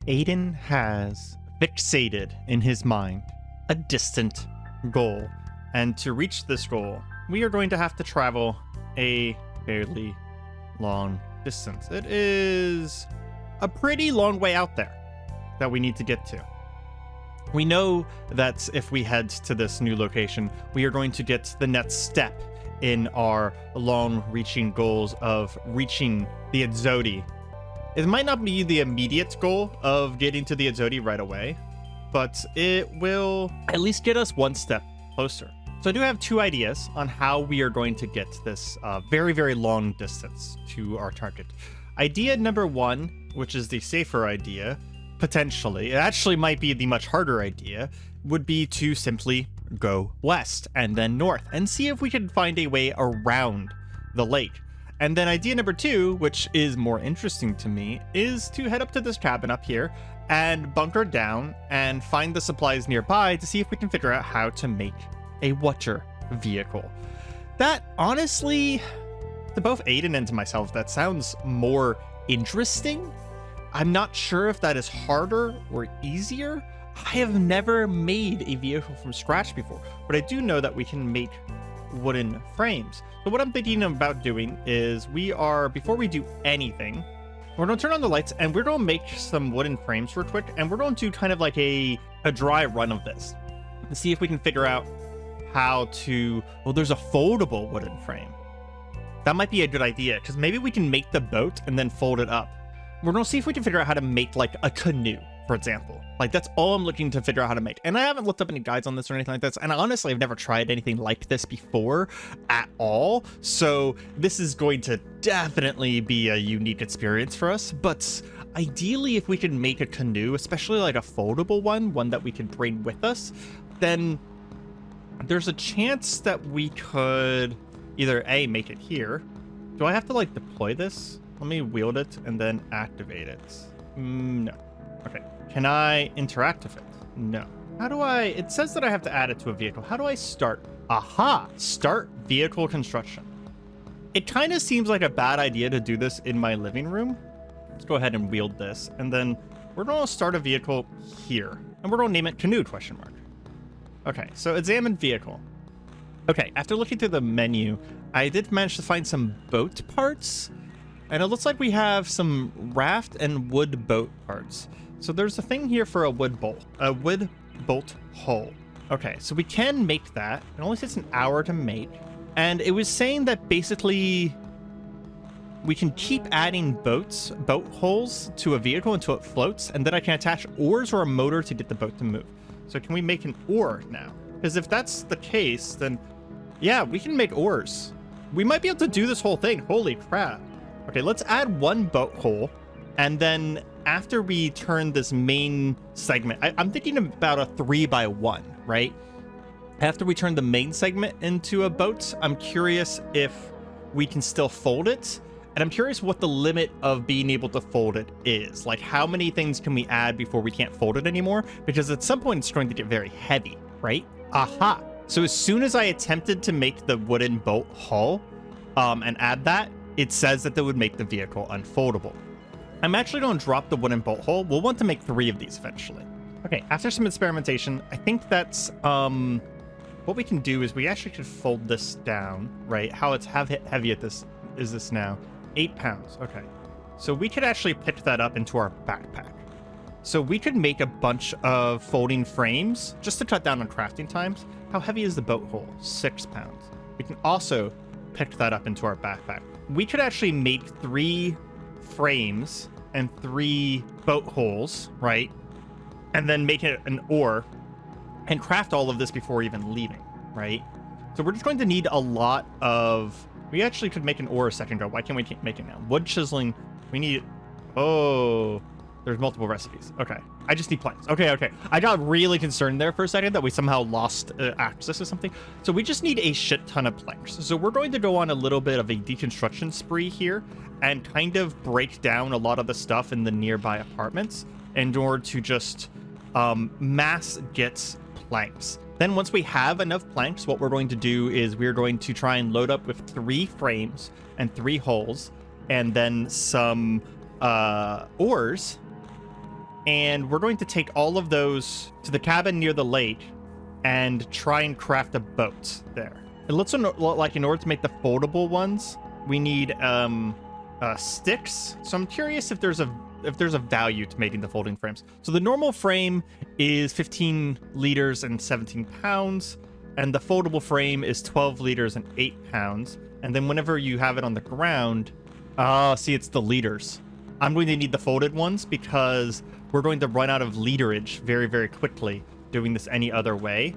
Aiden has fixated in his mind a distant goal, and to reach this goal, we are going to have to travel a fairly long distance. It is a pretty long way out there that we need to get to. We know that if we head to this new location, we are going to get the next step in our long-reaching goals of reaching the Edzodi. It might not be the immediate goal of getting to the Edzodi right away, but it will at least get us one step closer. So I do have two ideas on how we are going to get this very, very long distance to our target. Idea number one, which is the safer idea, potentially, it actually might be the much harder idea, would be to simply go west and then north and see if we can find a way around the lake. And then idea number two, which is more interesting to me, is to head up to this cabin up here and bunker down and find the supplies nearby to see if we can figure out how to make a water vehicle. That honestly, to both Aiden and to myself, that sounds more interesting. I'm not sure if that is harder or easier. I have never made a vehicle from scratch before, but I do know that we can make wooden frames. So what I'm thinking about doing is before we do anything, we're going to turn on the lights and we're going to make some wooden frames real quick, and we're going to kind of like a dry run of this to see if we can figure out how to, well, there's a foldable wooden frame. That might be a good idea, because maybe we can make the boat and then fold it up. We're going to see if we can figure out how to make like a canoe, for example. Like, that's all I'm looking to figure out how to make. And I haven't looked up any guides on this or anything like this. And honestly, I've never tried anything like this before at all. So this is going to definitely be a unique experience for us. But ideally, if we can make a canoe, especially like a foldable one that we can bring with us, then there's a chance that we could either A, make it here. Do I have to like deploy this? Let me wield it and then activate it. No. Okay. Can I interact with it? No. How do I... It says that I have to add it to a vehicle. How do I start? Aha! Start vehicle construction. It kind of seems like a bad idea to do this in my living room. Let's go ahead and wield this. And then we're going to start a vehicle here. And we're going to name it Canoe, question mark. Okay, so examine vehicle. Okay, after looking through the menu, I did manage to find some boat parts. And it looks like we have some raft and wood boat parts. So there's a thing here for a wood bolt hull. Okay, so we can make that. It only takes an hour to make. And it was saying that basically we can keep adding boat hulls to a vehicle until it floats, and then I can attach oars or a motor to get the boat to move. So can we make an oar now? Because if that's the case, then yeah, we can make oars. We might be able to do this whole thing. Holy crap. Okay, let's add one boat hull, and then after we turn this main segment, I'm thinking about a 3x1, right? After we turn the main segment into a boat, I'm curious if we can still fold it, and I'm curious what the limit of being able to fold it is. Like, how many things can we add before we can't fold it anymore? Because at some point it's going to get very heavy, right? Aha! So as soon as I attempted to make the wooden boat hull and add that, it says that would make the vehicle unfoldable. I'm actually going to drop the wooden bolt hole. We'll want to make 3 of these eventually. Okay, after some experimentation, I think that's what we can do is we actually could fold this down, right? How heavy is this now? 8 pounds. Okay, so we could actually pick that up into our backpack. So we could make a bunch of folding frames just to cut down on crafting times. How heavy is the boat hole? 6 pounds. We can also pick that up into our backpack. We could actually make 3 frames and 3 boat holes, right? And then make it an oar and craft all of this before even leaving, right? So we're just going to need a lot of... We actually could make an oar a second ago. Why can't we make it now? Wood chiseling. We need... Oh, there's multiple recipes. Okay. I just need planks. Okay. I got really concerned there for a second that we somehow lost access to something. So we just need a shit ton of planks. So we're going to go on a little bit of a deconstruction spree here and kind of break down a lot of the stuff in the nearby apartments in order to just mass get planks. Then once we have enough planks, what we're going to do is we're going to try and load up with 3 frames and 3 holes and then some oars. and we're going to take all of those to the cabin near the lake and try and craft a boat there. It looks like in order to make the foldable ones, we need sticks. So I'm curious if there's a value to making the folding frames. So the normal frame is 15 liters and 17 pounds, and the foldable frame is 12 liters and 8 pounds. And then whenever you have it on the ground, see, it's the liters. I'm going to need the folded ones because we're going to run out of literage very, very quickly doing this any other way.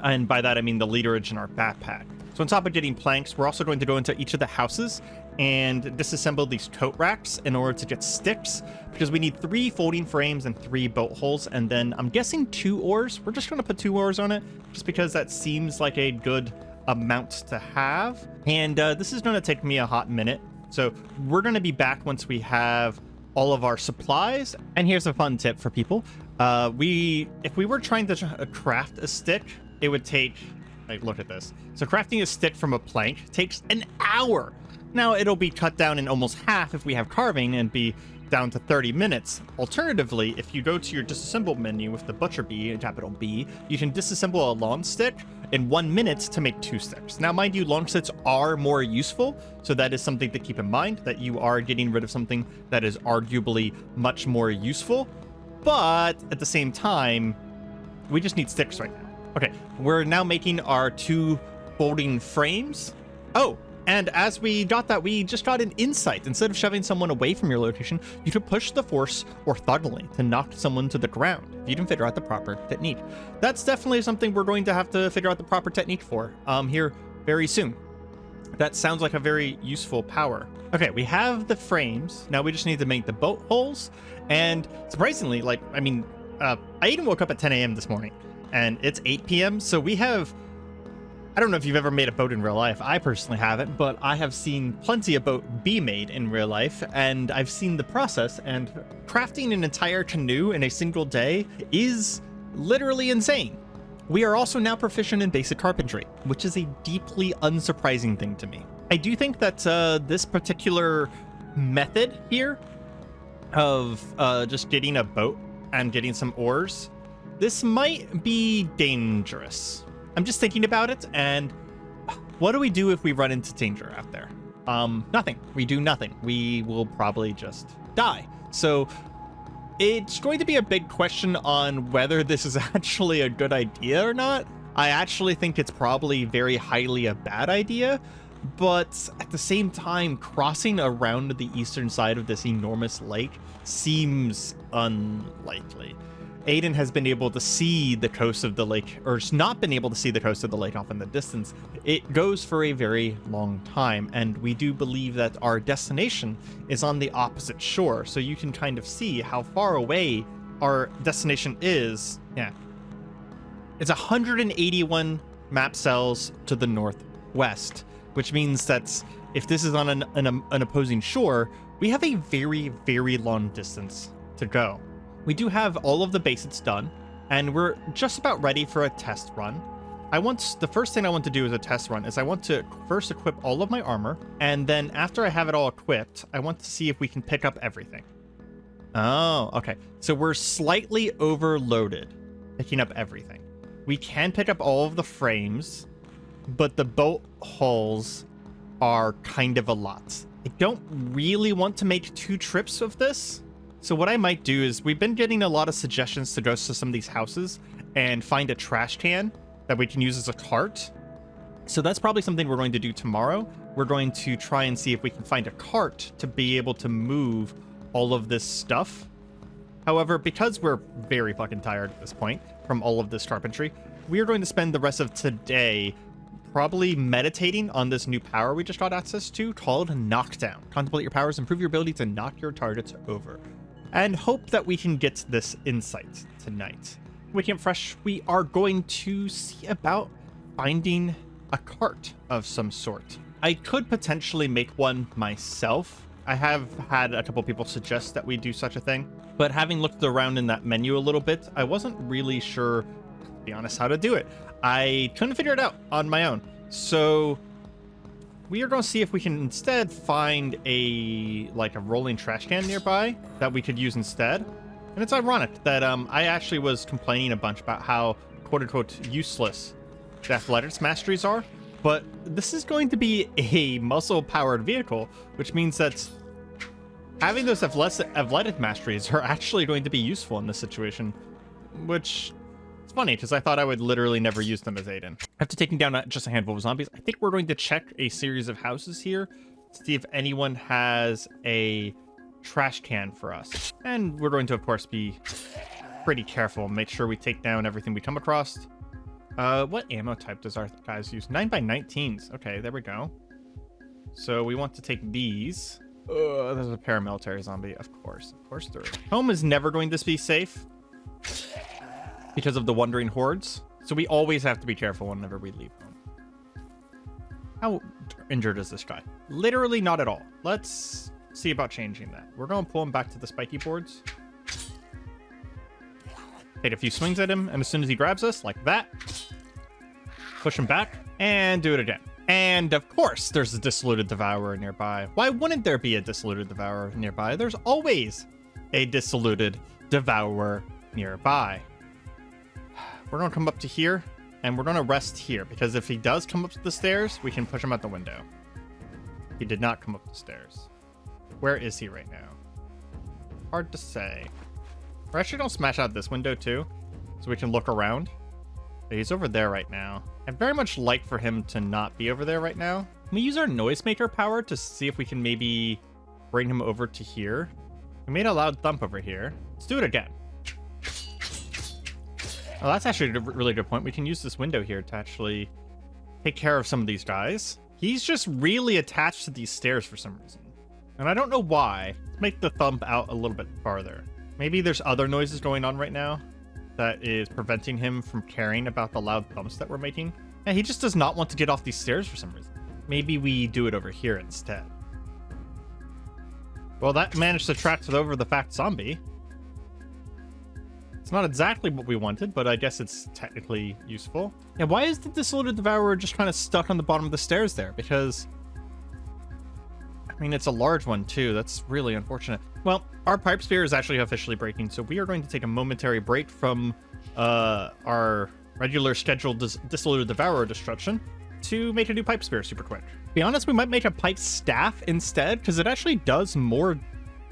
And by that, I mean the literage in our backpack. So on top of getting planks, we're also going to go into each of the houses and disassemble these tote racks in order to get sticks, because we need 3 folding frames and 3 boat holes, and then I'm guessing 2 oars. We're just going to put 2 oars on it just because that seems like a good amount to have. And this is going to take me a hot minute. So we're going to be back once we have all of our supplies. And here's a fun tip for people. If we were trying to craft a stick, it would take, like, look at this. So crafting a stick from a plank takes an hour. Now it'll be cut down in almost half if we have carving and be down to 30 minutes. Alternatively, if you go to your disassemble menu with the butcher B, capital B, you can disassemble a long stick in 1 minute to make 2 sticks. Now, mind you, long sticks are more useful, so that is something to keep in mind, that you are getting rid of something that is arguably much more useful. But at the same time, we just need sticks right now. Okay, we're now making our 2 folding frames. Oh, and as we got that, we just got an insight. Instead of shoving someone away from your location, you could push the force orthogonally to knock someone to the ground if you can figure out the proper technique. That's definitely something we're going to have to figure out the proper technique for here very soon. That sounds like a very useful power. Okay, we have the frames. Now we just need to make the boat holes. And surprisingly, I even woke up at 10 a.m. this morning, and it's 8 p.m. So we have, I don't know if you've ever made a boat in real life. I personally haven't, but I have seen plenty of boat be made in real life, and I've seen the process, and crafting an entire canoe in a single day is literally insane. We are also now proficient in basic carpentry, which is a deeply unsurprising thing to me. I do think that this particular method here of just getting a boat and getting some oars, this might be dangerous. I'm just thinking about it, and what do we do if we run into danger out there? Nothing. We do nothing. We will probably just die. So it's going to be a big question on whether this is actually a good idea or not. I actually think it's probably very highly a bad idea, but at the same time, crossing around the eastern side of this enormous lake seems unlikely. Aiden has been able to see the coast of the lake, or has not been able to see the coast of the lake off in the distance. It goes for a very long time, and we do believe that our destination is on the opposite shore, so you can kind of see how far away our destination is. Yeah. It's 181 map cells to the northwest, which means that if this is on an opposing shore, we have a very, very long distance to go. We do have all of the basics done, and we're just about ready for a test run. The first thing I want to do as a test run is I want to first equip all of my armor, and then after I have it all equipped, I want to see if we can pick up everything. Oh, okay. So we're slightly overloaded picking up everything. We can pick up all of the frames, but the boat hulls are kind of a lot. I don't really want to make 2 trips of this. So what I might do is, we've been getting a lot of suggestions to go to some of these houses and find a trash can that we can use as a cart. So that's probably something we're going to do tomorrow. We're going to try and see if we can find a cart to be able to move all of this stuff. However, because we're very fucking tired at this point from all of this carpentry, we are going to spend the rest of today probably meditating on this new power we just got access to called Knockdown. Contemplate your powers, improve your ability to knock your targets over, and hope that we can get this insight tonight. Waking up fresh, we are going to see about finding a cart of some sort. I could potentially make one myself. I have had a couple people suggest that we do such a thing, but having looked around in that menu a little bit, I wasn't really sure, to be honest, how to do it. I couldn't figure it out on my own. So we are going to see if we can instead find a rolling trash can nearby that we could use instead. And it's ironic that I actually was complaining a bunch about how quote-unquote useless the athletics masteries are, but this is going to be a muscle-powered vehicle, which means that having those athletic masteries are actually going to be useful in this situation, which is funny because I thought I would literally never use them as Aiden. After taking down just a handful of zombies, I think we're going to check a series of houses here to see if anyone has a trash can for us. And we're going to, of course, be pretty careful, make sure we take down everything we come across. What ammo type does our guys use? 9x19s. Okay, there we go. So we want to take these. There's a paramilitary zombie. Of course there is. Home is never going to be safe because of the wandering hordes. So we always have to be careful whenever we leave home. How injured is this guy? Literally not at all. Let's see about changing that. We're going to pull him back to the spiky boards. Take a few swings at him, and as soon as he grabs us, like that, push him back, and do it again. And of course, there's a dissolute devourer nearby. Why wouldn't there be a dissolute devourer nearby? There's always a dissolute devourer nearby. We're going to come up to here, and we're going to rest here, because if he does come up the stairs, we can push him out the window. He did not come up the stairs. Where is he right now? Hard to say. We're actually going to smash out this window too, so we can look around. He's over there right now. I'd very much like for him to not be over there right now. Can we use our noisemaker power to see if we can maybe bring him over to here? We made a loud thump over here. Let's do it again. Oh, that's actually a really good point. We can use this window here to actually take care of some of these guys. He's just really attached to these stairs for some reason. And I don't know why. Let's make the thump out a little bit farther. Maybe there's other noises going on right now that is preventing him from caring about the loud thumps that we're making. And he just does not want to get off these stairs for some reason. Maybe we do it over here instead. Well, that managed to track over the fat zombie. It's not exactly what we wanted, but I guess it's technically useful. And why is the dissolute devourer just kind of stuck on the bottom of the stairs there? Because I mean, it's a large one too. That's really unfortunate. Well, our pipe spear is actually officially breaking, so we are going to take a momentary break from our regular scheduled dissolute devourer destruction to make a new pipe spear super quick. To be honest, we might make a pipe staff instead, because it actually does more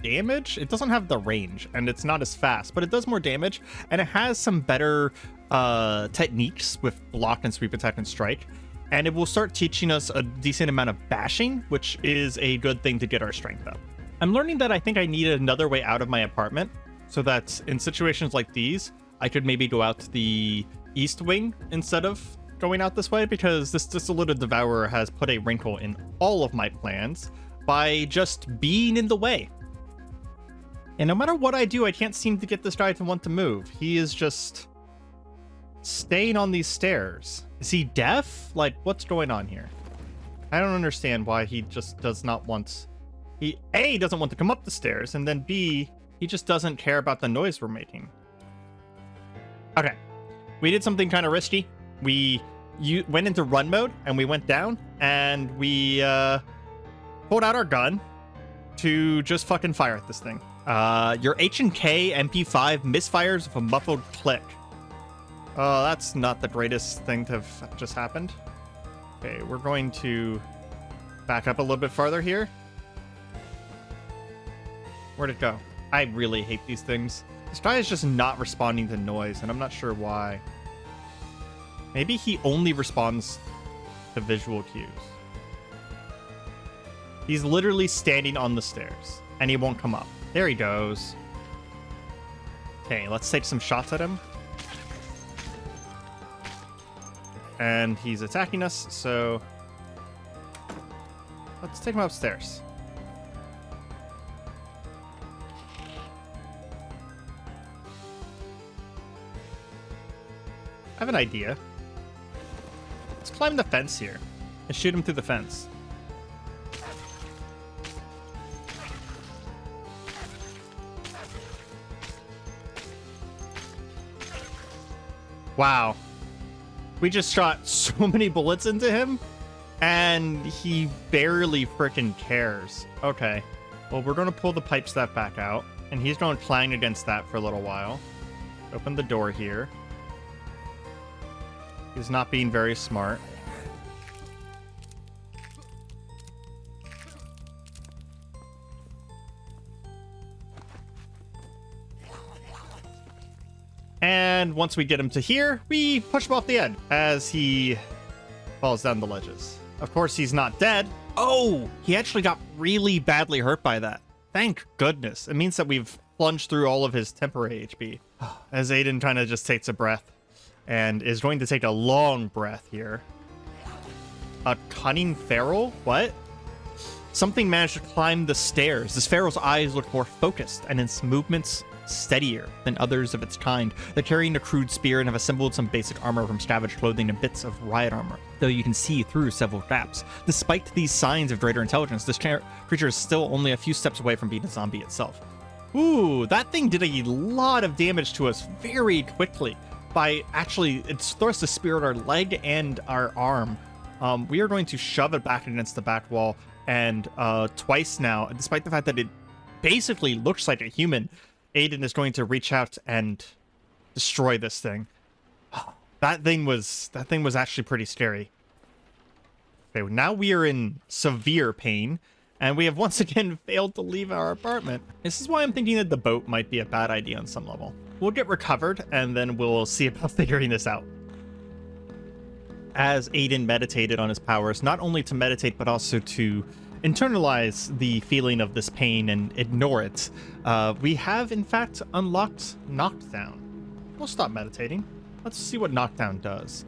damage. It doesn't have the range, and it's not as fast, but it does more damage, and it has some better techniques with block and sweep attack and strike. And it will start teaching us a decent amount of bashing, which is a good thing to get our strength up. I'm learning that I think I need another way out of my apartment, so that in situations like these, I could maybe go out to the east wing instead of going out this way, because this dissolute devourer has put a wrinkle in all of my plans by just being in the way. And no matter what I do, I can't seem to get this guy to want to move. He is just staying on these stairs. Is he deaf? Like, what's going on here? I don't understand why he just does not want... He, A, doesn't want to come up the stairs, and then B, he just doesn't care about the noise we're making. Okay. We did something kind of risky. We went into run mode, and we went down, and we pulled out our gun to just fucking fire at this thing. Your H&K MP5 misfires with a muffled click. Oh, that's not the greatest thing to have just happened. Okay, we're going to back up a little bit farther here. Where'd it go? I really hate these things. This guy is just not responding to noise, and I'm not sure why. Maybe he only responds to visual cues. He's literally standing on the stairs, and he won't come up. There he goes. Okay, let's take some shots at him. And he's attacking us, so let's take him upstairs. I have an idea. Let's climb the fence here and shoot him through the fence. Wow. We just shot so many bullets into him, and he barely freaking cares. Okay. Well, we're going to pull the pipe staff back out. And he's going to clang against that for a little while. Open the door here. He's not being very smart. And once we get him to here, we push him off the edge as he falls down the ledges. Of course, he's not dead. Oh, he actually got really badly hurt by that. Thank goodness. It means that we've plunged through all of his temporary HP. As Aiden kind of just takes a breath and is going to take a long breath here. A cunning feral? What? Something managed to climb the stairs. This feral's eyes look more focused and its movements steadier than others of its kind. They're carrying a crude spear and have assembled some basic armor from scavenged clothing and bits of riot armor, though you can see through several gaps. Despite these signs of greater intelligence, this creature is still only a few steps away from being a zombie itself. Ooh, that thing did a lot of damage to us very quickly by actually, it thrust a spear at our leg and our arm. We are going to shove it back against the back wall, and twice now, despite the fact that it basically looks like a human, Aiden is going to reach out and destroy this thing. That thing was actually pretty scary. Okay, now we are in severe pain, and we have once again failed to leave our apartment. This is why I'm thinking that the boat might be a bad idea on some level. We'll get recovered, and then we'll see about figuring this out. As Aiden meditated on his powers, not only to meditate, but also to internalize the feeling of this pain and ignore it, we have in fact unlocked Knockdown. We'll stop meditating. Let's see what Knockdown does.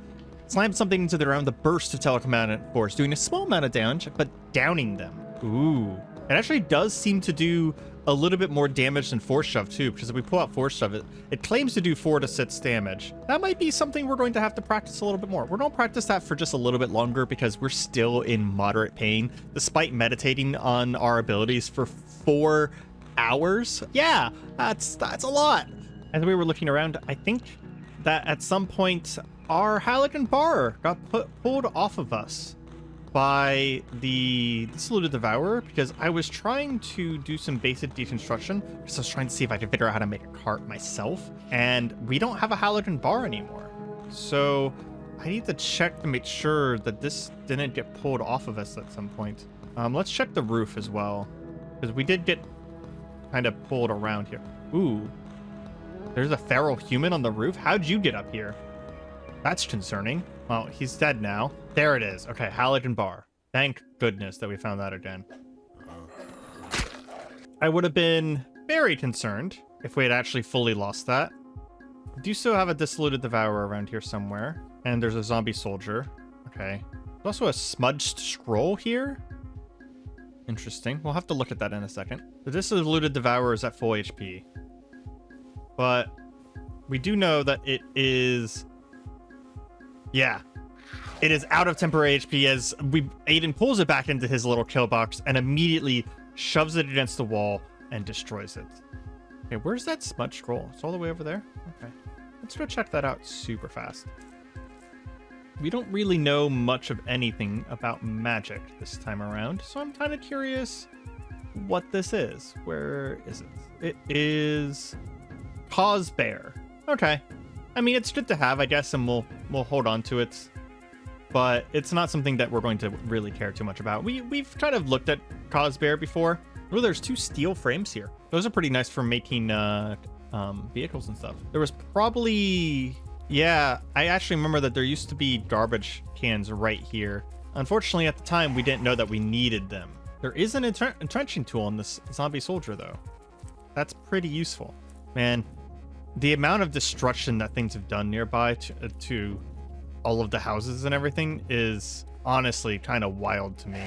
Slam something into the ground, the burst of telekinetic force, doing a small amount of damage, but downing them. Ooh. It actually does seem to do a little bit more damage than Force Shove too, because if we pull out Force Shove, it claims to do 4 to 6 damage. That might be something we're going to have to practice a little bit more. We're going to practice that for just a little bit longer because we're still in moderate pain, despite meditating on our abilities for 4 hours. Yeah, that's a lot. As we were looking around, I think that at some point our Halligan bar got pulled off of us by the Saluted Devourer, because I was trying to do some basic deconstruction, because I was trying to see if I could figure out how to make a cart myself, and we don't have a Halligan bar anymore. So I need to check to make sure that this didn't get pulled off of us at some point. Let's check the roof as well, because we did get kind of pulled around here. Ooh, there's a feral human on the roof. How'd you get up here? That's concerning. Well, he's dead now. There it is. Okay, Halligan bar. Thank goodness that we found that again. I would have been very concerned if we had actually fully lost that. We do still have a Dissolute Devourer around here somewhere. And there's a zombie soldier. Okay. There's also a smudged scroll here. Interesting. We'll have to look at that in a second. The Dissolute Devourer is at full HP. But we do know that it is... Yeah, it is out of temporary HP as Aiden pulls it back into his little kill box and immediately shoves it against the wall and destroys it. Okay, where's that smudge scroll? It's all the way over there? Okay, let's go check that out super fast. We don't really know much of anything about magic this time around, so I'm kind of curious what this is. Where is it? It is Cause Bear. Okay. I mean, it's good to have, I guess, and we'll hold on to it. But it's not something that we're going to really care too much about. We've kind of looked at Cause Bear before. Oh, there's 2 steel frames here. Those are pretty nice for making vehicles and stuff. There was probably... Yeah, I actually remember that there used to be garbage cans right here. Unfortunately, at the time, we didn't know that we needed them. There is an entrenching tool on this zombie soldier, though. That's pretty useful. Man, the amount of destruction that things have done nearby to all of the houses and everything is honestly kind of wild to me.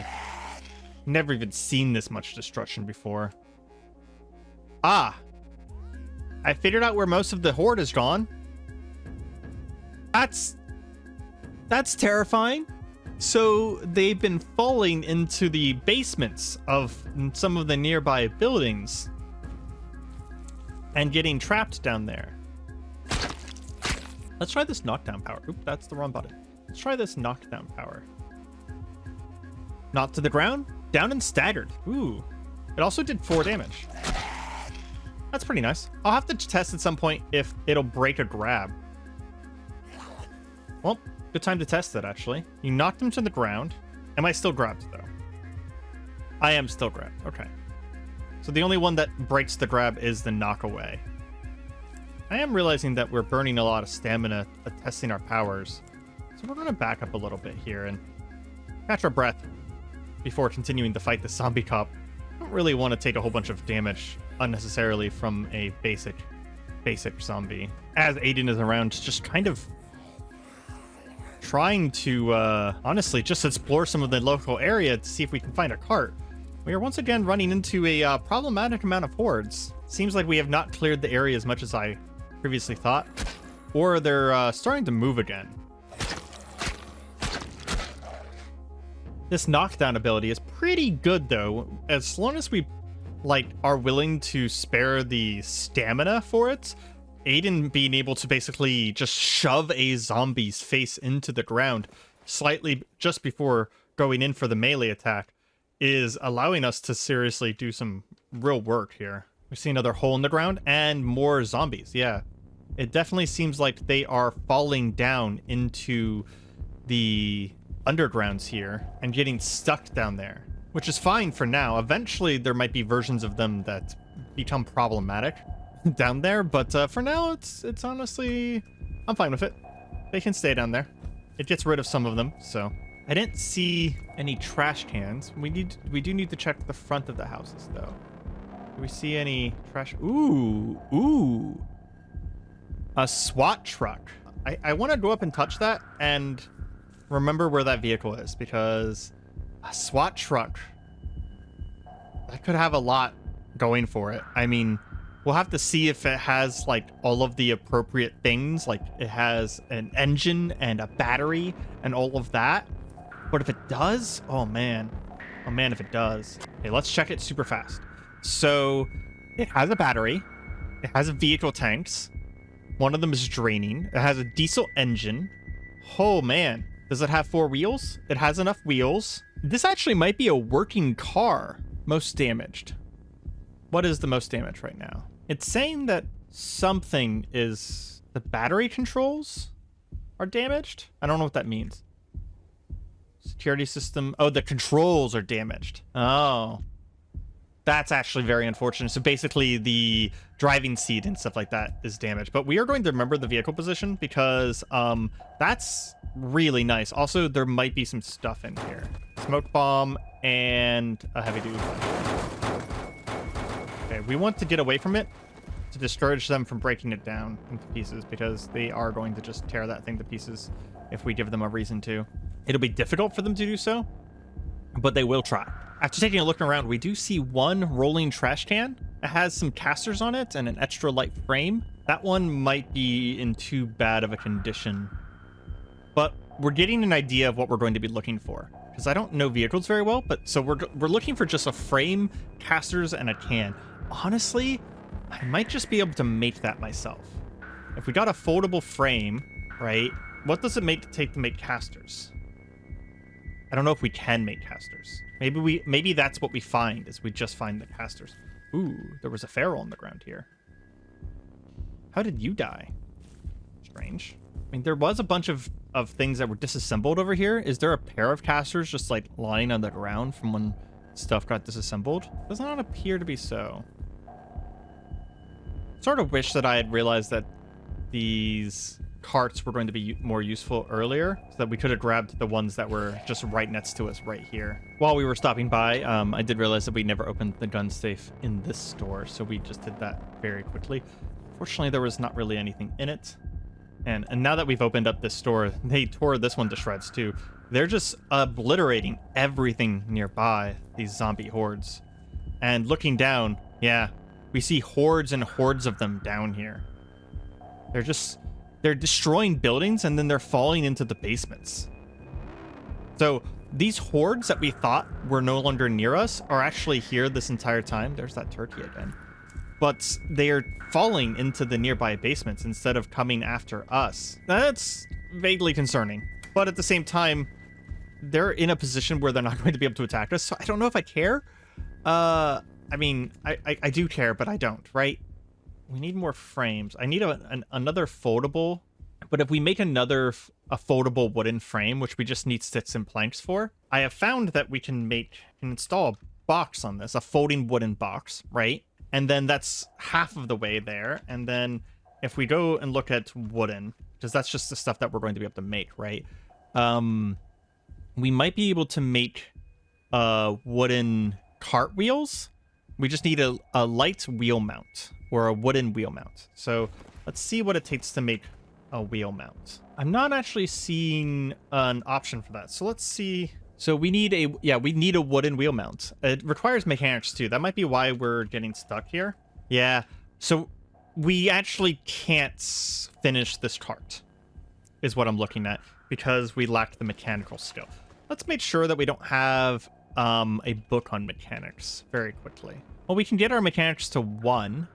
Never even seen this much destruction before. Ah! I figured out where most of the horde is gone. That's terrifying. So they've been falling into the basements of some of the nearby buildings and getting trapped down there. Let's try this knockdown power. Oop, that's the wrong button. Let's try this knockdown power. Knocked to the ground, down and staggered. Ooh. It also did 4 damage. That's pretty nice. I'll have to test at some point if it'll break a grab. Well, good time to test it, actually. You knocked him to the ground. Am I still grabbed, though? I am still grabbed. Okay. So the only one that breaks the grab is the knockaway. I am realizing that we're burning a lot of stamina testing our powers. So we're going to back up a little bit here and catch our breath before continuing to fight the zombie cop. I don't really want to take a whole bunch of damage unnecessarily from a basic zombie. As Aiden is around, just kind of trying to, honestly, just explore some of the local area to see if we can find a cart. We are once again running into a problematic amount of hordes. Seems like we have not cleared the area as much as I previously thought, or they're starting to move again. This knockdown ability is pretty good, though, as long as we are willing to spare the stamina for it. Aiden being able to basically just shove a zombie's face into the ground slightly just before going in for the melee attack is allowing us to seriously do some real work here. We see another hole in the ground and more zombies. Yeah, it definitely seems like they are falling down into the undergrounds here and getting stuck down there, which is fine for now. Eventually there might be versions of them that become problematic down there, but for now it's honestly, I'm fine with it. They can stay down there. It gets rid of some of them. So I didn't see any trash cans. We do need to check the front of the houses, though. Do we see any trash? Ooh, a SWAT truck. I want to go up and touch that and remember where that vehicle is, because a SWAT truck, that could have a lot going for it. I mean, we'll have to see if it has all of the appropriate things, like it has an engine and a battery and all of that. But if it does, oh man, if it does. Okay, let's check it super fast. So it has a battery, it has vehicle tanks, one of them is draining, it has a diesel engine. Oh man, does it have 4 wheels? It has enough wheels. This actually might be a working car. Most damaged. What is the most damaged right now? It's saying that something is... the battery controls are damaged? I don't know what that means. Security system... oh, the controls are damaged. Oh. That's actually very unfortunate. So basically the driving seat and stuff like that is damaged. But we are going to remember the vehicle position because that's really nice. Also, there might be some stuff in here. Smoke bomb and a heavy duty flashlight. Okay, we want to get away from it to discourage them from breaking it down into pieces, because they are going to just tear that thing to pieces if we give them a reason to. It'll be difficult for them to do so, but they will try. After taking a look around, we do see one rolling trash can. It has some casters on it and an extra light frame. That one might be in too bad of a condition, but we're getting an idea of what we're going to be looking for, because I don't know vehicles very well. But so we're looking for just a frame, casters, and a can. Honestly, I might just be able to make that myself. If we got a foldable frame, right? What does it take to make casters? I don't know if we can make casters. Maybe that's what we find, is we just find the casters. Ooh, there was a feral on the ground here. How did you die? Strange. I mean, there was a bunch of things that were disassembled over here. Is there a pair of casters just lying on the ground from when stuff got disassembled? Does not appear to be so. Sort of wish that I had realized that these carts were going to be more useful earlier, so that we could have grabbed the ones that were just right next to us right here. While we were stopping by, I did realize that we never opened the gun safe in this store, so we just did that very quickly. Fortunately, there was not really anything in it. And now that we've opened up this store, they tore this one to shreds too. They're just obliterating everything nearby, these zombie hordes. And looking down, yeah, we see hordes and hordes of them down here. They're destroying buildings, and then they're falling into the basements. So these hordes that we thought were no longer near us are actually here this entire time. There's that turkey again. But they are falling into the nearby basements instead of coming after us. That's vaguely concerning. But at the same time, they're in a position where they're not going to be able to attack us. So I don't know if I care. I mean, I do care, but I don't, right? we need more frames. I need another foldable, but if we make a foldable wooden frame, which we just need sticks and planks for, I have found that we can install a box on this, a folding wooden box, right? And then that's half of the way there. And then if we go and look at wooden, because that's just the stuff that we're going to be able to make, right? We might be able to make wooden cartwheels. We just need a light wheel mount or a wooden wheel mount. So let's see what it takes to make a wheel mount. I'm not actually seeing an option for that. So let's see. So we need a wooden wheel mount. It requires mechanics too. That might be why we're getting stuck here. Yeah. So we actually can't finish this cart is what I'm looking at because we lacked the mechanical skill. Let's make sure that we don't have a book on mechanics very quickly. Well, we can get our mechanics to 1.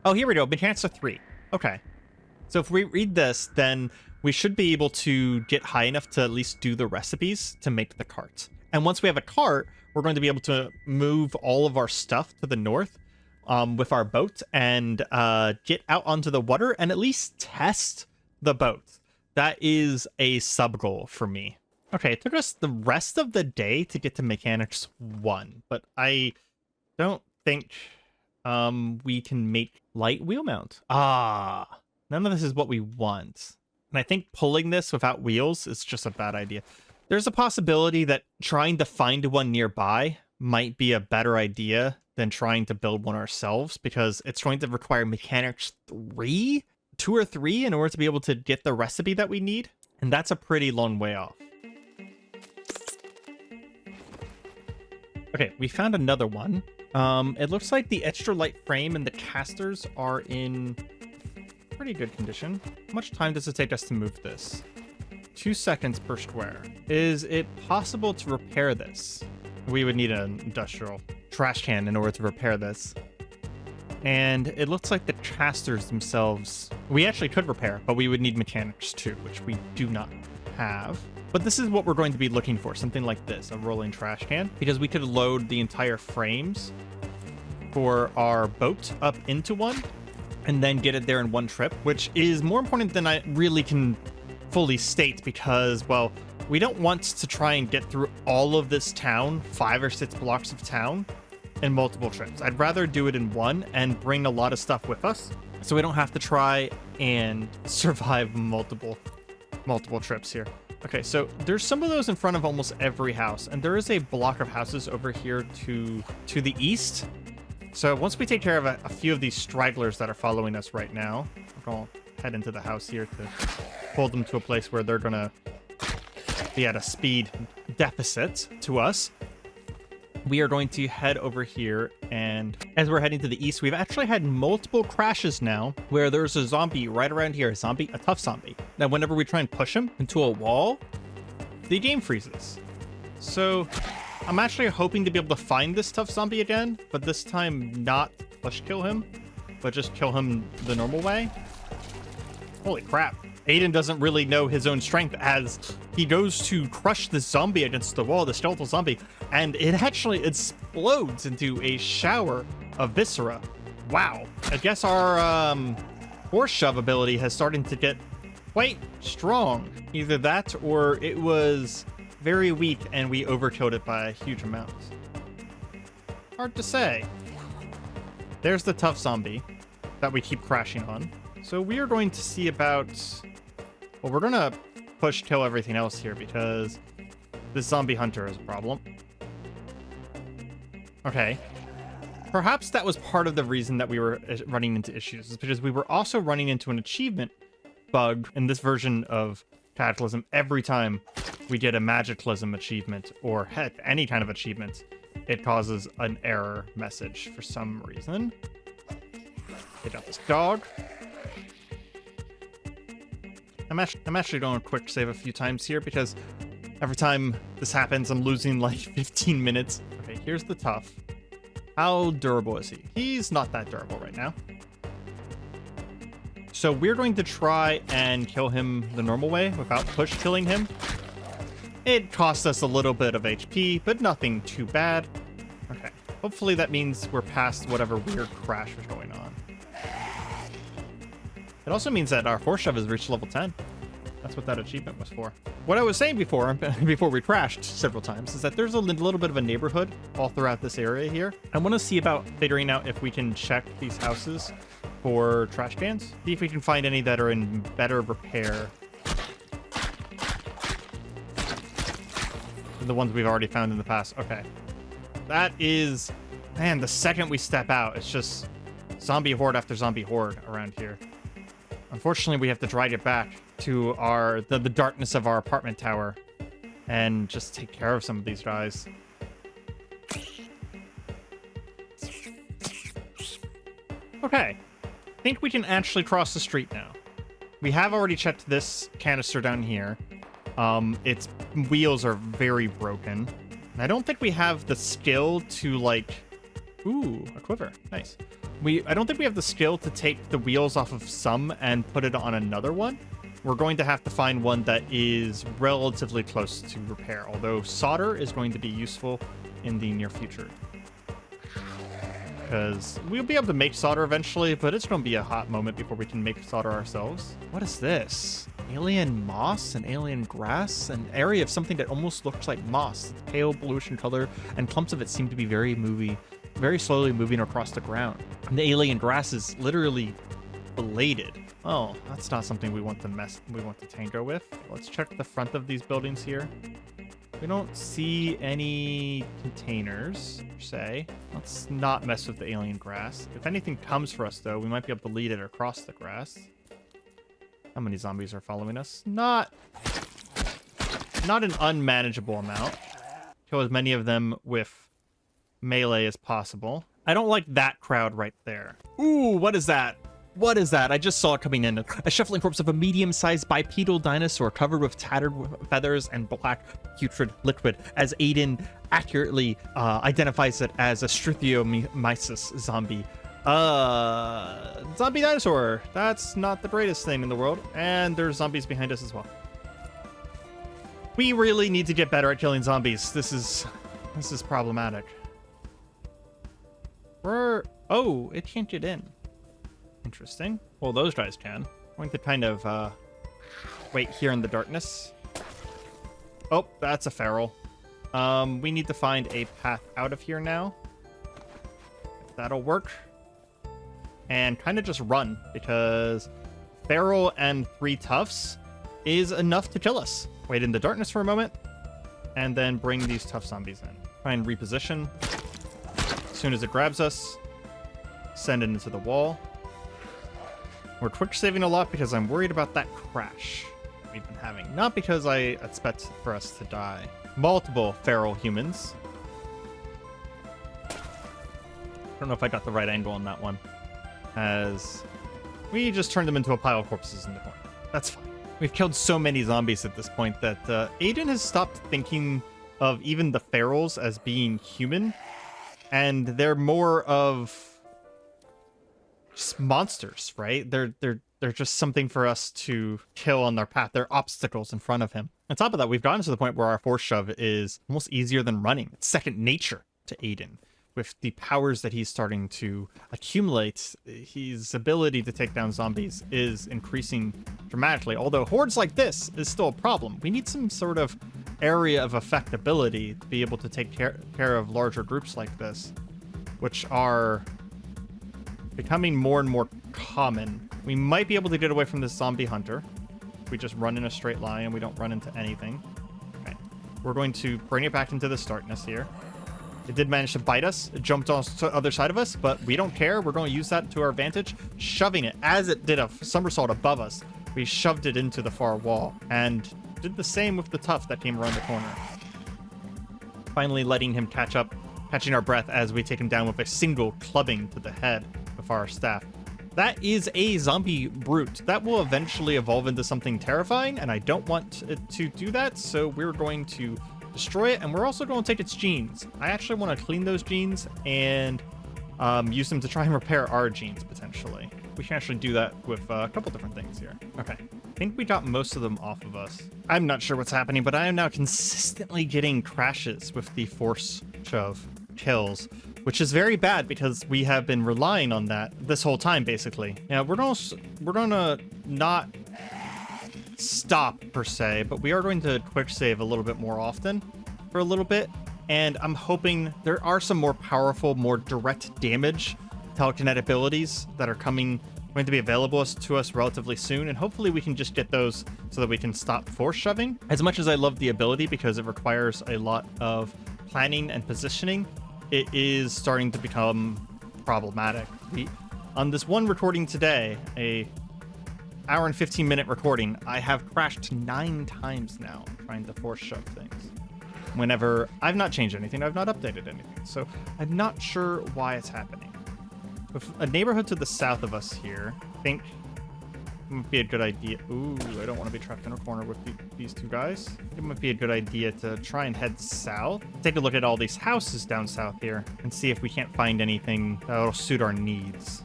Oh, here we go. Mechanics to 3. Okay. So if we read this, then we should be able to get high enough to at least do the recipes to make the cart. And once we have a cart, we're going to be able to move all of our stuff to the north with our boat and get out onto the water and at least test the boat. That is a sub goal for me. Okay, it took us the rest of the day to get to mechanics 1, but I don't think we can make light wheel mount. None of this is what we want. And I think pulling this without wheels is just a bad idea. There's a possibility that trying to find one nearby might be a better idea than trying to build one ourselves, because it's going to require mechanics 2 or 3 in order to be able to get the recipe that we need. And that's a pretty long way off. Okay, we found another one. It looks like the extra light frame and the casters are in pretty good condition. How much time does it take us to move this? 2 seconds per square. Is it possible to repair this? We would need an industrial trash can in order to repair this. And it looks like the casters themselves, we actually could repair, but we would need mechanics too, which we do not have. But this is what we're going to be looking for, something like this, a rolling trash can, because we could load the entire frames for our boat up into one and then get it there in one trip, which is more important than I really can fully state, because, well, we don't want to try and get through all of this town, 5 or 6 blocks of town, in multiple trips. I'd rather do it in one and bring a lot of stuff with us so we don't have to try and survive multiple trips here. Okay, so there's some of those in front of almost every house, and there is a block of houses over here to the east. So once we take care of a few of these stragglers that are following us right now, we're going to head into the house here to pull them to a place where they're going to be at a speed deficit to us. We are going to head over here, and as we're heading to the east, we've actually had multiple crashes now where there's a zombie right around here, a tough zombie. Now, whenever we try and push him into a wall, the game freezes. So I'm actually hoping to be able to find this tough zombie again, but this time not push kill him, but just kill him the normal way. Holy crap. Aiden doesn't really know his own strength as he goes to crush the zombie against the wall, the skeletal zombie, and it actually explodes into a shower of viscera. Wow. I guess our horse shove ability has started to get quite strong. Either that or it was very weak and we overkilled it by a huge amount. Hard to say. There's the tough zombie that we keep crashing on. So we are going to see about... Well, we're going to push kill everything else here because this zombie hunter is a problem. Okay. Perhaps that was part of the reason that we were running into issues, is because we were also running into an achievement bug in this version of Cataclysm. Every time we get a Magicalism achievement, or heck, any kind of achievement, it causes an error message for some reason. Get out this dog. I'm actually going to quick save a few times here because every time this happens, I'm losing like 15 minutes. Okay, here's the tough. How durable is he? He's not that durable right now. So we're going to try and kill him the normal way without push killing him. It costs us a little bit of HP, but nothing too bad. Okay, hopefully that means we're past whatever weird crash was going on. It also means that our force shove has reached level 10. That's what that achievement was for. What I was saying before, before we crashed several times, is that there's a little bit of a neighborhood all throughout this area here. I want to see about figuring out if we can check these houses for trash cans. See if we can find any that are in better repair than the ones we've already found in the past. Okay. That is... Man, the second we step out, it's just zombie horde after zombie horde around here. Unfortunately, we have to drag it back to the darkness of our apartment tower and just take care of some of these guys. Okay. I think we can actually cross the street now. We have already checked this canister down here. Its wheels are very broken. And I don't think we have the skill to, like... Ooh, a quiver. Nice. I don't think we have the skill to take the wheels off of some and put it on another one. We're going to have to find one that is relatively close to repair, although solder is going to be useful in the near future. Because we'll be able to make solder eventually, but it's going to be a hot moment before we can make solder ourselves. What is this? Alien moss and alien grass? An area of something that almost looks like moss. It's pale bluish color, and clumps of it seem to be very slowly moving across the ground. And the alien grass is literally bladed. Oh, that's not something we want to tango with. Let's check the front of these buildings here. We don't see any containers, per se. Let's not mess with the alien grass. If anything comes for us, though, we might be able to lead it across the grass. How many zombies are following us? Not an unmanageable amount. Kill as many of them with melee as possible. I don't like that crowd right there. Ooh, what is that? What is that? I just saw it coming in. A shuffling corpse of a medium-sized bipedal dinosaur covered with tattered feathers and black putrid liquid, as Aiden accurately identifies it as a Struthiomimesis zombie. Zombie dinosaur. That's not the greatest thing in the world. And there's zombies behind us as well. We really need to get better at killing zombies. This is problematic. Oh, it can't get in. Interesting. Well, those guys can. I'm going to kind of wait here in the darkness. Oh, that's a feral. We need to find a path out of here now. If that'll work. And kind of just run, because feral and 3 toughs is enough to kill us. Wait in the darkness for a moment, and then bring these tough zombies in. Try and reposition. As soon as it grabs us, send it into the wall. We're quick saving a lot because I'm worried about that crash we've been having. Not because I expect for us to die. Multiple feral humans. I don't know if I got the right angle on that one. As we just turned them into a pile of corpses in the corner. That's fine. We've killed so many zombies at this point that Aiden has stopped thinking of even the ferals as being human. And they're more of just monsters, right? They're just something for us to kill on their path. They're obstacles in front of him. On top of that, we've gotten to the point where our force shove is almost easier than running. It's second nature to Aiden. With the powers that he's starting to accumulate, his ability to take down zombies is increasing dramatically. Although hordes like this is still a problem. We need some sort of area of effectability to be able to take care of larger groups like this, which are becoming more and more common. We might be able to get away from this zombie hunter if we just run in a straight line and we don't run into anything. Okay. We're going to bring it back into this darkness here. It did manage to bite us. It jumped on the other side of us, but we don't care. We're going to use that to our advantage, shoving it as it did a somersault above us. We shoved it into the far wall and did the same with the tough that came around the corner. Finally letting him catching our breath as we take him down with a single clubbing to the head with our staff. That is a zombie brute. That will eventually evolve into something terrifying, and I don't want it to do that, so we're going to destroy it, and we're also going to take its genes. I actually want to clean those genes and use them to try and repair our genes, potentially. We can actually do that with a couple different things here. Okay. I think we got most of them off of us. I'm not sure what's happening, but I am now consistently getting crashes with the force shove kills. which is very bad because we have been relying on that this whole time, basically. Yeah, we're gonna not stop per se, but we are going to quick save a little bit more often for a little bit. And I'm hoping there are some more powerful, more direct damage telekinetic abilities that are going to be available to us relatively soon. And hopefully we can just get those so that we can stop force shoving. As much as I love the ability because it requires a lot of planning and positioning, it is starting to become problematic. On this one recording today, a hour and 15-minute recording, I have crashed 9 times now trying to force shove things. Whenever I've not changed anything, I've not updated anything, so I'm not sure why it's happening. With a neighborhood to the south of us here, I think it might be a good idea. Ooh, I don't want to be trapped in a corner with these two guys. It might be a good idea to try and head south. Take a look at all these houses down south here and see if we can't find anything that'll suit our needs.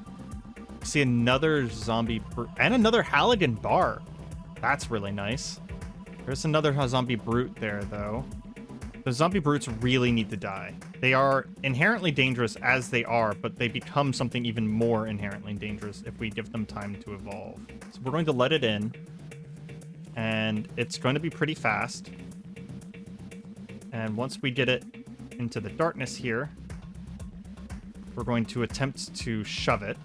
See another zombie and another Halligan bar. That's really nice. There's another zombie brute there, though. The zombie brutes really need to die. They are inherently dangerous as they are, but they become something even more inherently dangerous if we give them time to evolve. So we're going to let it in, and it's going to be pretty fast. And once we get it into the darkness here, we're going to attempt to shove it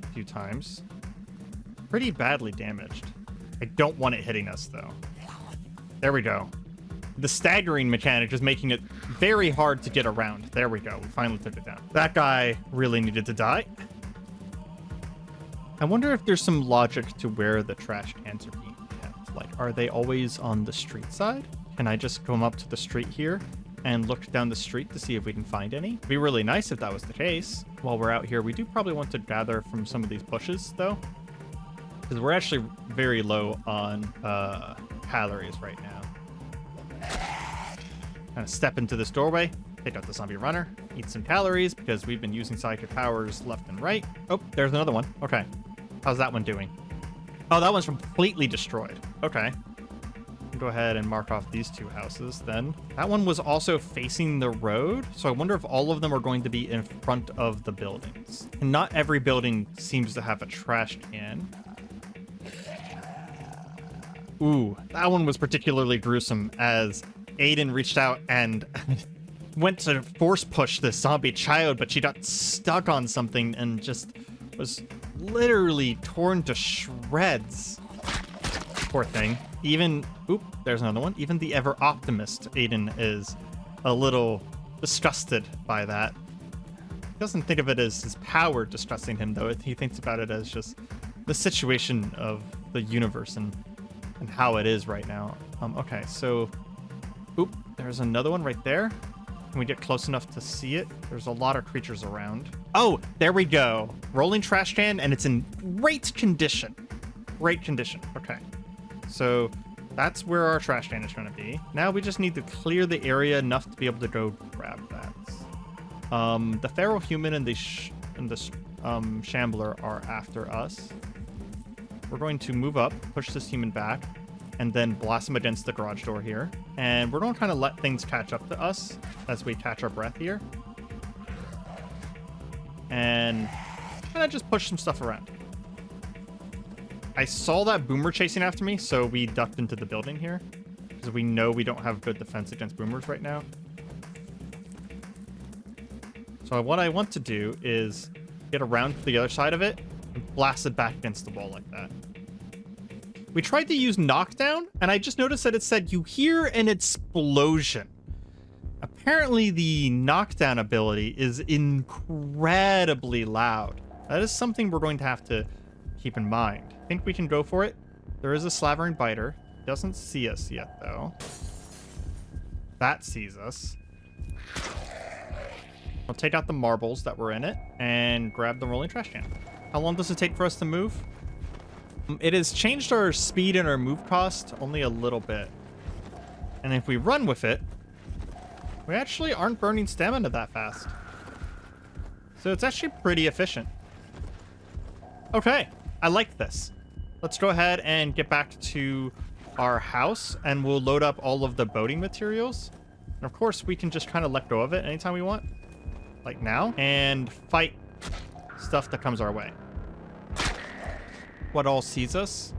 a few times. Pretty badly damaged. I don't want it hitting us, though. There we go. The staggering mechanic is making it very hard to get around. There we go. We finally took it down. That guy really needed to die. I wonder if there's some logic to where the trash cans are being kept. Like, are they always on the street side? Can I just come up to the street here and look down the street to see if we can find any? It'd be really nice if that was the case. While we're out here, we do probably want to gather from some of these bushes, though, because we're actually very low on calories right now. Kind of step into this doorway, take out the zombie runner, eat some calories because we've been using psychic powers left and right. Oh, there's another one. Okay. How's that one doing? Oh, that one's completely destroyed. Okay. Go ahead and mark off these 2 houses then. That one was also facing the road, so I wonder if all of them are going to be in front of the buildings. And not every building seems to have a trash can. Ooh, that one was particularly gruesome as Aiden reached out and went to force push this zombie child, but she got stuck on something and just was literally torn to shreds. Poor thing. Even, oop, there's another one. Even the ever optimist Aiden is a little disgusted by that. He doesn't think of it as his power disgusting him, though. He thinks about it as just the situation of the universe and how it is right now. Okay, so, oop, there's another one right there. Can we get close enough to see it? There's a lot of creatures around. Oh, there we go. Rolling trash can, and it's in great condition. Great condition. Okay. So that's where our trash can is going to be. Now we just need to clear the area enough to be able to go grab that. The feral human and the shambler are after us. We're going to move up, push this human back, and then blast him against the garage door here. And we're going to kind of let things catch up to us as we catch our breath here. And kind of just push some stuff around. I saw that boomer chasing after me, so we ducked into the building here. Because we know we don't have good defense against boomers right now. So what I want to do is get around to the other side of it and blast it back against the wall like that. We tried to use knockdown, and I just noticed that it said you hear an explosion. Apparently the knockdown ability is incredibly loud. That is something we're going to have to keep in mind. I think we can go for it. There is a slavering biter. Doesn't see us yet, though. That sees us. I'll take out the marbles that were in it and grab the rolling trash can. How long does it take for us to move? It has changed our speed and our move cost only a little bit. And if we run with it, we actually aren't burning stamina that fast. So it's actually pretty efficient. Okay, I like this. Let's go ahead and get back to our house, and we'll load up all of the boating materials. And of course, we can just kind of let go of it anytime we want. like now, and fight stuff that comes our way. What all sees us?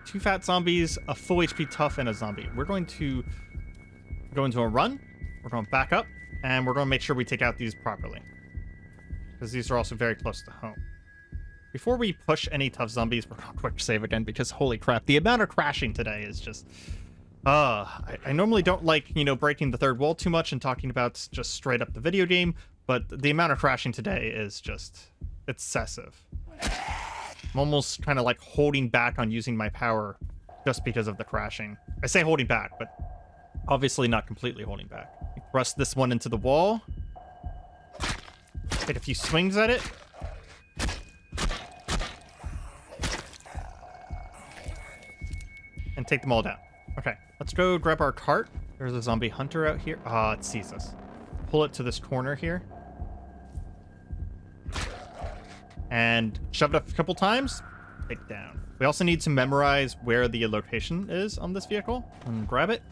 2 fat zombies, a full HP tough, and a zombie. We're going to go into a run. We're going to back up, and we're going to make sure we take out these properly, because these are also very close to home. Before we push any tough zombies, we're going to quick save again, because holy crap, the amount of crashing today is just... I normally don't like, breaking the third wall too much and talking about just straight up the video game, but the amount of crashing today is just excessive. I'm almost kind of like holding back on using my power just because of the crashing. I say holding back, but obviously not completely holding back. Thrust this one into the wall. Take a few swings at it. And take them all down. Okay, let's go grab our cart. There's a zombie hunter out here. Ah, it sees us. Pull it to this corner here. And shove it up a couple times. Take it down. We also need to memorize where the location is on this vehicle. And grab it.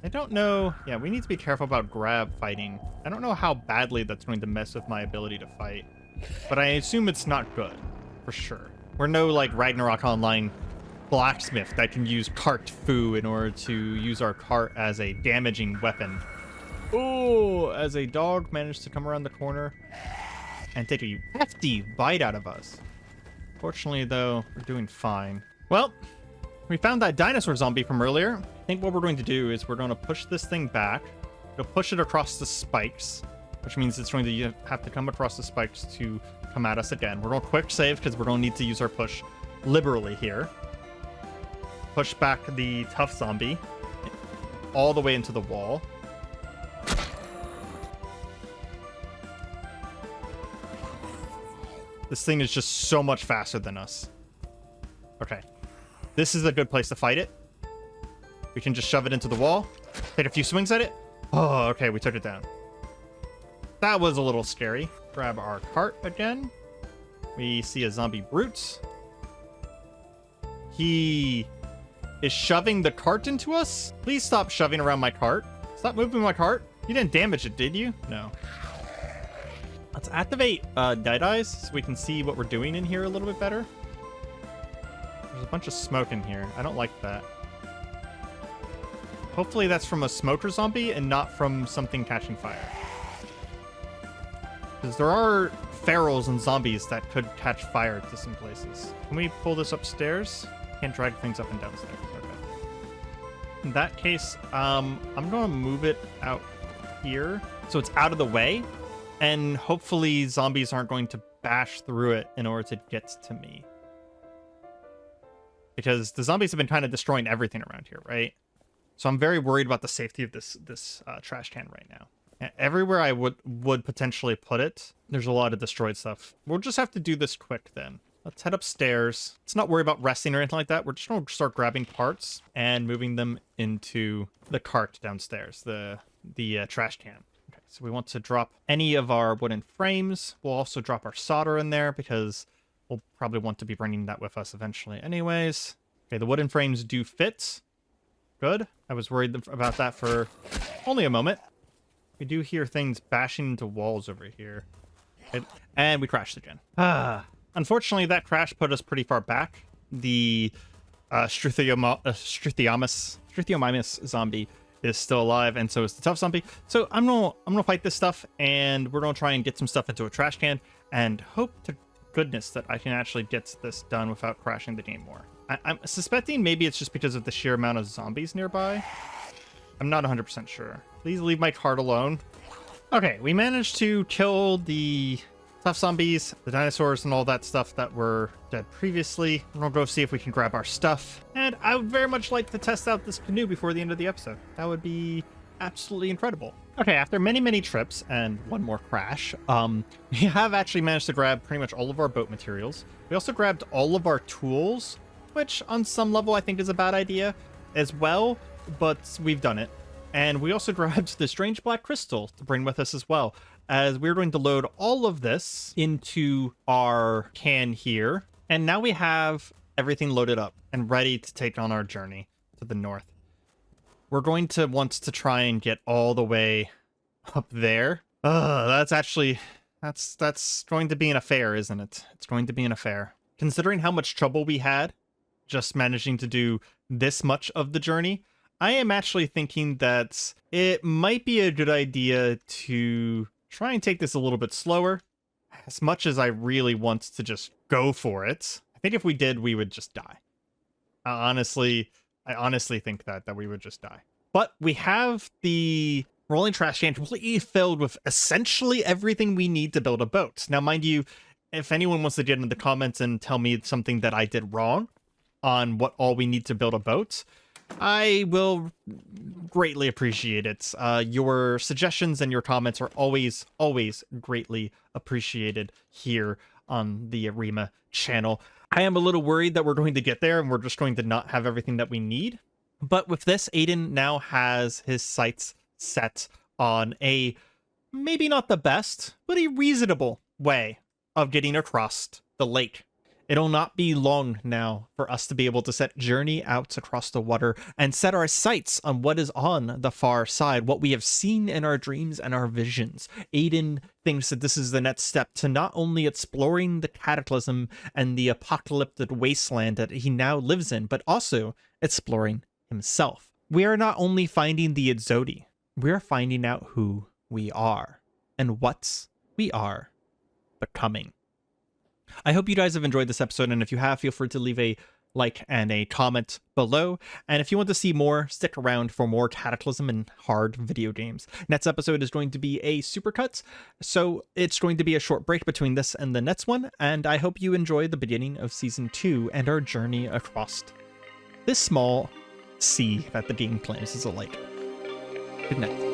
I don't know. Yeah, we need to be careful about grab fighting. I don't know how badly that's going to mess with my ability to fight. But I assume it's not good. For sure. We're no, like, Ragnarok Online blacksmith that can use cart foo in order to use our cart as a damaging weapon. Oh, as a dog managed to come around the corner and take a hefty bite out of us. Fortunately, though, we're doing fine. Well, we found that dinosaur zombie from earlier. I think what we're going to do is we're going to push this thing back. We'll push it across the spikes, which means it's going to have to come across the spikes to come at us again. We're going to quick save because we're going to need to use our push liberally here. Push back the tough zombie all the way into the wall. This thing is just so much faster than us. Okay. This is a good place to fight it. We can just shove it into the wall. Take a few swings at it. Oh, okay, we took it down. That was a little scary. Grab our cart again. We see a zombie brute. He is shoving the cart into us. Please stop shoving around my cart. Stop moving my cart. You didn't damage it, did you? No. Let's activate Dead Eyes so we can see what we're doing in here a little bit better. There's a bunch of smoke in here. I don't like that. Hopefully that's from a smoker zombie and not from something catching fire. Because there are ferals and zombies that could catch fire to some places. Can we pull this upstairs? Can't drag things up and downstairs. Okay. In that case, I'm going to move it out here so it's out of the way. And hopefully zombies aren't going to bash through it in order to get to me. Because the zombies have been kind of destroying everything around here, right? So I'm very worried about the safety of this trash can right now. Everywhere I would potentially put it, there's a lot of destroyed stuff. We'll just have to do this quick then. Let's head upstairs. Let's not worry about resting or anything like that. We're just going to start grabbing parts and moving them into the cart downstairs, the trash can. Okay, so we want to drop any of our wooden frames. We'll also drop our solder in there because we'll probably want to be bringing that with us eventually anyways. Okay, the wooden frames do fit. Good. I was worried about that for only a moment. We do hear things bashing into walls over here. And we crashed again. Unfortunately, that crash put us pretty far back. The Struthiomimus zombie is still alive, and so is the tough zombie. So I'm gonna fight this stuff, and we're gonna try and get some stuff into a trash can, and hope to goodness that I can actually get this done without crashing the game more. I'm suspecting maybe it's just because of the sheer amount of zombies nearby. I'm not 100% sure. Please leave my cart alone. Okay, we managed to kill the tough zombies, the dinosaurs, and all that stuff that were dead previously. We're gonna go see if we can grab our stuff. And I would very much like to test out this canoe before the end of the episode. That would be absolutely incredible. Okay, after many trips and one more crash, we have actually managed to grab pretty much all of our boat materials. We also grabbed all of our tools, which on some level I think is a bad idea as well, but we've done it. And we also grabbed the strange black crystal to bring with us as well, as we're going to load all of this into our can here. And now we have everything loaded up and ready to take on our journey to the north. We're going to want to try and get all the way up there. That's going to be an affair, isn't it? It's going to be an affair. Considering how much trouble we had just managing to do this much of the journey, I am actually thinking that it might be a good idea to try and take this a little bit slower. As much as I really want to just go for it, I think if we did, we would just die. I honestly think that we would just die. But we have the rolling trash can completely filled with essentially everything we need to build a boat. Now, mind you, if anyone wants to get in the comments and tell me something that I did wrong on what all we need to build a boat, I will greatly appreciate it. Your suggestions and your comments are always greatly appreciated here on the Areima channel. I am a little worried that we're going to get there and we're just going to not have everything that we need. But with this, Aiden now has his sights set on a, maybe not the best, but a reasonable way of getting across the lake. It'll not be long now for us to be able to journey out across the water and set our sights on what is on the far side, what we have seen in our dreams and our visions. Aiden thinks that this is the next step to not only exploring the Cataclysm and the apocalyptic wasteland that he now lives in, but also exploring himself. We are not only finding the Idzodi, we are finding out who we are and what we are becoming. I hope you guys have enjoyed this episode, and if you have, feel free to leave a like and a comment below. And if you want to see more, stick around for more Cataclysm and hard video games. Next episode is going to be a supercut, so it's going to be a short break between this and the next one, and I hope you enjoy the beginning of Season 2 and our journey across this small sea that the game claims is a lake. Good night.